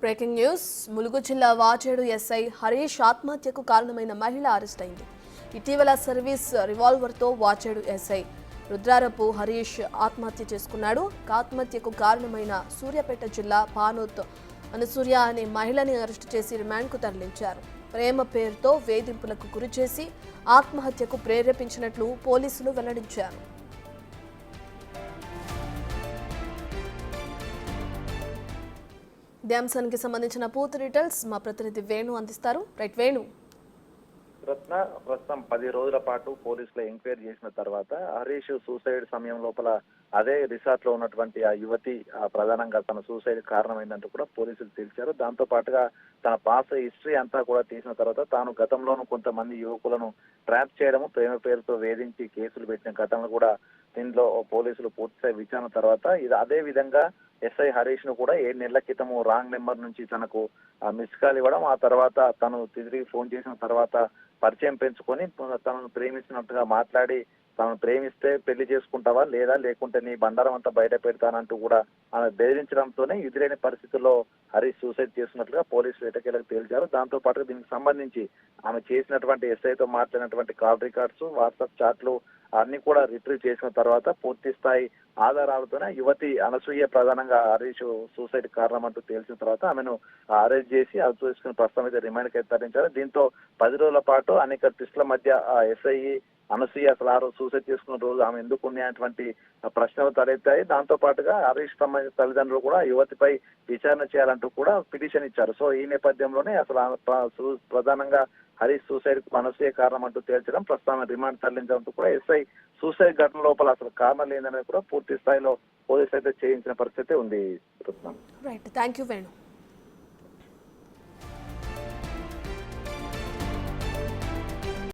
Breaking news. Mulugu జిల్లా వాచేడు SI Harish ఆత్మహత్యకు కారణమైన మహిళ అరెస్ట్ అయింది. ఇటీవల సర్వీస్ రివాల్వర్తో వాచేడు ఎస్ఐ రుద్రారపు హరీష్ ఆత్మహత్య చేసుకున్నాడు. ఆత్మహత్యకు కారణమైన సూర్యాపేట జిల్లా పానోత్ అనసూయ అనే మహిళని అరెస్టు చేసి రిమాండ్కు తరలించారు. ప్రేమ పేరుతో వేధింపులకు గురిచేసి ఆత్మహత్యకు ప్రేరేపించినట్లు పోలీసులు వెల్లడించారు. ఈ అంశానికి సంబంధించిన పూర్తి డీటెయిల్స్ మా ప్రతినిధి వేణు అందిస్తారు. రైట్ వేణు. రత్న, ప్రస్తుతం 10 రోజుల పాటు పోలీసులు ఎంక్వైరీ చేసిన తర్వాత హరీష్ సూసైడ్ సమయం లోపల అదే రిసార్ట్ లో ఉన్నటువంటి ఆ యువతి ప్రధానంగా తన సూసైడ్ కారణమైందంటూ కూడా పోలీసులు తెలిసారు. దాంతో పాటుగా తన పాస్ హిస్టరీ అంతా కూడా తీసిన తర్వాత తాను గతంలోనూ కొంతమంది యువకులను ట్రాప్ చేయడము, ప్రేమ పేరుతో వేధించి కేసులు పెట్టిన ఘటనలు కూడా దీనిలో పోలీసులు పూర్తిస్థాయి విచారణ తర్వాత ఇది అదే విధంగా ఎస్ఐ హరీష్ ను కూడా 7 నెలల క్రితము రాంగ్ నెంబర్ నుంచి తనకు మిస్ కాల్ ఇవ్వడం, ఆ తర్వాత తను తిరిగి ఫోన్ చేసిన తర్వాత పరిచయం పెంచుకొని తనను ప్రేమించినట్టుగా మాట్లాడి తనను ప్రేమిస్తే పెళ్లి చేసుకుంటావా లేదా లేకుంటే నీ బండారం అంతా బయట పెడతానంటూ కూడా ఆమె బెదిరించడంతోనే ఎదురైన పరిస్థితుల్లో హరీష్ సూసైడ్ చేస్తున్నట్లుగా పోలీసులు ఎటకేలకు తేల్చారు. దాంతో పాటు దీనికి సంబంధించి ఆమె చేసినటువంటి ఎస్ఐతో మాట్లాడినటువంటి కాల్ రికార్డ్స్, వాట్సాప్ చాట్లు అన్ని కూడా రిట్రీవ్ చేసిన తర్వాత పూర్తి స్థాయి ఆధారాలతోనే యువతి అనసూయ ప్రధానంగా హరీష్ సూసైడ్ కారణం అంటూ తేల్చిన తర్వాత ఆమెను అరెస్ట్ చేసి అది చూసుకుని ప్రస్తుతం అయితే రిమాండ్కి తరలించారు. దీంతో 10 రోజుల పాటు అనేక ట్విస్టుల మధ్య ఎస్ఐ అనసూయ అసలు ఆ రోజు సూసైడ్ చేసుకున్న రోజు ఆమె ఎందుకు అనేటువంటి ప్రశ్నలు తలెత్తాయి. దాంతో పాటుగా హరీష్ సంబంధించిన తల్లిదండ్రులు కూడా యువతిపై విచారణ చేయాలంటూ కూడా పిటిషన్ ఇచ్చారు. సో ఈ నేపథ్యంలోనే అసలు ప్రధానంగా హరీష్ సూసైడ్ కు అనసూయ కారణం అంటూ తేల్చడం, ప్రస్తుతం రిమాండ్ తరలించడంతో కూడా ఎస్ఐ సూసైడ్ ఘటన లోపల అసలు కారణం లేదనేది కూడా పూర్తి స్థాయిలో పోలీసులు అయితే చేయించిన పరిస్థితి ఉంది. Right, thank you Venu.